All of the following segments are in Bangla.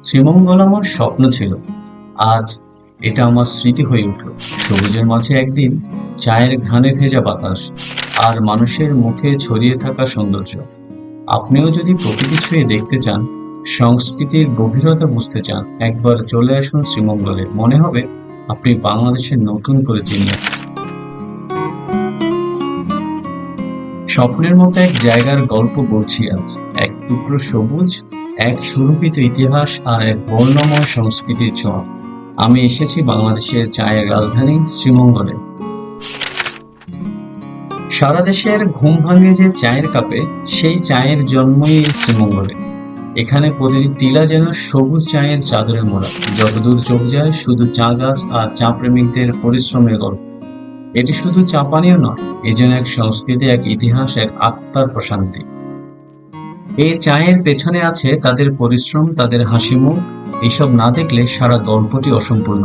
শ্রীমঙ্গল আমার স্বপ্ন ছিল, আজ এটা আমার স্মৃতি হয়ে উঠল। সবুজের মাঝে একদিন চায়ের ঘ্রাণে ভেজা বাতাস আর মানুষের মুখে ছড়িয়ে থাকা সৌন্দর্য। আপনিও যদি প্রকৃতি ছুঁয়ে দেখতে চান, সংস্কৃতির গভীরতা বুঝতে চান, একবার চলে আসুন শ্রীমঙ্গলে। মনে হবে আপনি বাংলাদেশের নতুন করে চিনলেন। স্বপ্নের মতো এক জায়গার গল্প বলছি আজ। এক টুকরো সবুজ, এক সুরূপিত ইতিহাস আর এক বর্ণময় সংস্কৃতির ছোঁয়া। আমি এসেছি বাংলাদেশের চায়ের রাজধানী শ্রীমঙ্গলে। সারা দেশের ঘুম ভাঙে যে চায়ের কাপে, সেই চায়ের জন্মই এই শ্রীমঙ্গলে। এখানে প্রতিটি টিলা যেন সবুজ চায়ের চাদরে মোড়া। যতদূর চোখ যায় শুধু চা গাছ আর চা প্রেমিকদের পরিশ্রমের গল্প। এটি শুধু চা পানীয় নয়, এ যেন এক সংস্কৃতি, এক ইতিহাস, এক আত্মার প্রশান্তি। এই চায়ের পেছনে আছে তাদের পরিশ্রম, তাদের হাসিমুখ। এইসব না দেখলে সারা গল্পটি অসম্পূর্ণ।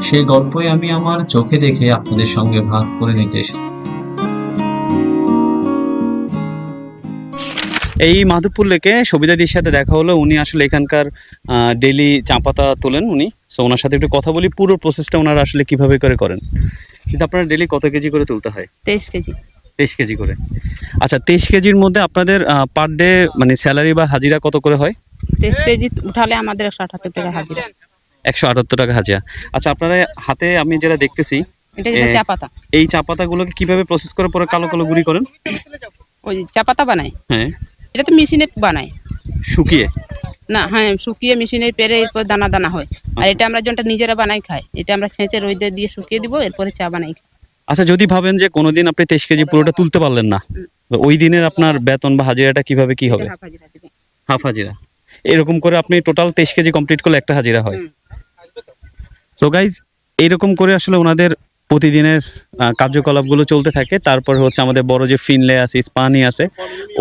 সেই গল্পই আমি আমার চোখে দেখে আপনাদের সঙ্গে ভাগ করে নিতে এসেছি। এই মাধবপুর লেকে সবিতাদির সাথে দেখা হলো। উনি আসলে এখানকার ডেইলি চা পাতা তোলেন উনি। সো ওনার সাথে একটু কথা বলি, পুরো প্রসেসটা ওনারা আসলে কিভাবে করে করেন। কিন্তু আপনারা ডেইলি কত কেজি করে তুলতে হয়? 23 কেজি। 23 কেজি করে। আচ্ছা, 23 কেজির মধ্যে আপনাদের পার ডে মানে স্যালারি বা হাজিরা কত করে হয়? 23 কেজি উঠালে আমাদের 178 টাকা হাজিরা। 178 টাকা হাজিরা। আচ্ছা, আপনারা হাতে আমি যেটা দেখতেছি, এটা যেটা চা পাতা, এই চা পাতাগুলোকে কিভাবে প্রসেস করে পরে কালো কালো গুঁড়ি করেন? ওই চা পাতা বানায়, হ্যাঁ, এটা তো মেশিনে বানায়। শুকিয়ে? না, হ্যাঁ, শুকিয়ে মেশিনে পেরে এরপর দানা দানা হয়। আর এটা আমরা যেটা নিজেরা বানাই খাই, এটা আমরা ছেঁচে রোদে দিয়ে শুকিয়ে দিব, এরপরে চা বানাই খাই। আচ্ছা, যদি ভাবেন যে কোনোদিন আপনি 23 কেজি পুরোটা তুলতে পারলেন না, তো ওই দিনের আপনার বেতন বা হাজিরাটা কিভাবে কি হবে? হাফ হাজিরা দিবে। হাফ হাজিরা। এরকম করে আপনি টোটাল 23 কেজি কমপ্লিট করলে একটা হাজিরা হয়। তো গাইজ, এইরকম করে আসলে ওনাদের প্রতিদিনের কার্যকলাপগুলো চলতে থাকে। তারপর হচ্ছে আমাদের বড় যে ফিনলে আছে, স্পানি আছে,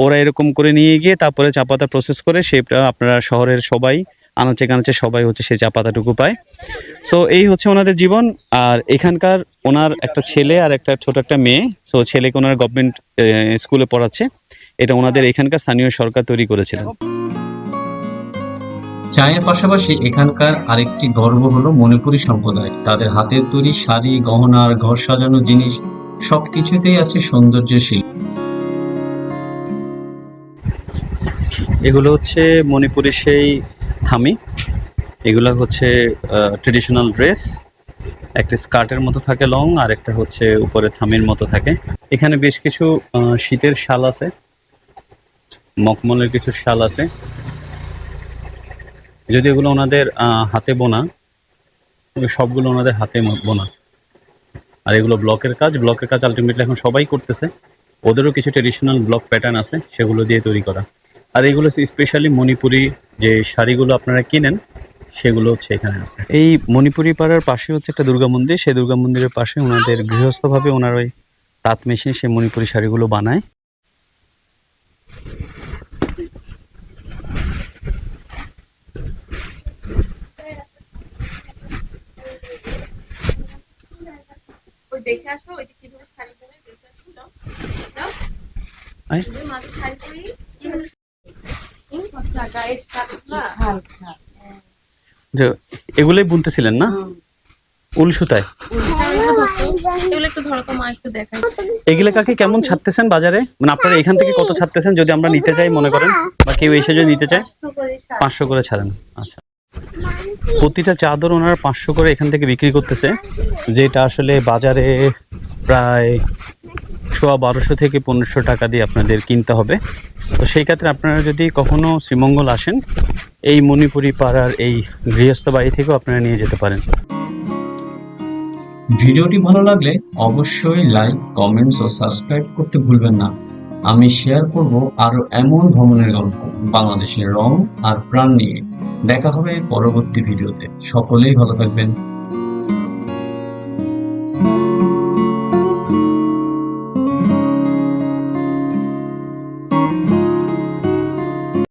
ওরা এরকম করে নিয়ে গিয়ে তারপরে চা পাতা প্রসেস করে সেটা আপনারা শহরের সবাই আনাচে কানাচে সবাই হচ্ছে সেই চা পাতাটুকু পায়। সো এই হচ্ছে ওনাদের জীবন। আর এখানকার ওনার একটা ছেলে আর একটা ছোট একটা মেয়ে। সো ছেলেকে ওনার গভর্নমেন্ট স্কুলে পড়াচ্ছে। এটা ওনাদের এখানকার স্থানীয় সরকার তৈরি করেছিলেন। চায়ের পাশাপাশি এখানকার আরেকটি গর্ব হলো মণিপুরী সম্প্রদায়। তাদের হাতের তৈরি শাড়ি, গহনা আর ঘর সাজানোর জিনিস, সবকিছুতেই আছে সৌন্দর্যের শিল্প। এগুলো হচ্ছে মণিপুরের সেই থামি। এগুলো হচ্ছে ট্রেডিশনাল ড্রেস। একটা স্কার্টের মতো থাকে লং, আর একটা হচ্ছে উপরে থামির মতো থাকে। এখানে বেশ কিছু শীতের শাল আছে, মখমলের কিছু শাল আছে। যদি এগুলো ওনাদের হাতে বোনা, সবগুলো ওনাদের হাতে বোনা। আর এগুলো ব্লকের কাজ আলটিমেটলি এখন সবাই করতেছে। ওদেরও কিছু ট্রেডিশনাল ব্লক প্যাটার্ন আছে, সেগুলো দিয়ে তৈরি করা। আর এগুলো স্পেশালি মণিপুরি যে শাড়িগুলো আপনারা কিনেন, সেগুলো হচ্ছে এখানে আছে। এই মণিপুরি পাড়ার পাশে হচ্ছে একটা দুর্গা মন্দির। সেই দুর্গা মন্দিরের পাশে ওনাদের গৃহস্থভাবে ওনার ওই তাঁত মেশিন সেই মণিপুরি শাড়িগুলো বানায়। দেখে আসো ওই যে কিভাবে শাড়ি পরে দেখে আসো। দাও আয়। তুমি মাঝে শাড়ি পরি কিভাবে গায়ের কাটলা যে এগুলোই বুনতেছিলেন না? উল সুতায়। এগুলো একটু ধরো তো মা, একটু দেখাই। এগুলো কাকে কেমন ছাড়তেছেন বাজারে? মানে আপনারা এখান থেকে কত ছাড়তেছেন যদি আমরা নিতে চাই মনে করেন, বা কেউ এসে যদি নিতে চায়? 500 করে ছাড়েন। আচ্ছা, প্রতিটা চাদর ওনারা 500 করে এখান থেকে বিক্রি করতেছে, যেটা আসলে বাজারে প্রায় 1200 থেকে 1500 টাকা দিয়ে আপনাদের কিনতে হবে। তো সেই ক্ষেত্রে আপনারা যদি কখনো শ্রীমঙ্গল আসেন, এই মণিপুরি পাড়ার এই গৃহস্থ বাড়ি থেকেও আপনারা নিয়ে যেতে পারেন। ভিডিওটি ভালো লাগলে অবশ্যই লাইক, কমেন্টস ও সাবস্ক্রাইব করতে ভুলবেন না। আমি শেয়ার করব আরো এমন ভ্রমণের গল্প, বাংলাদেশের রং আর প্রাণ নিয়ে। দেখা হবে পরবর্তী ভিডিওতে। সকলেই ভালো থাকবেন।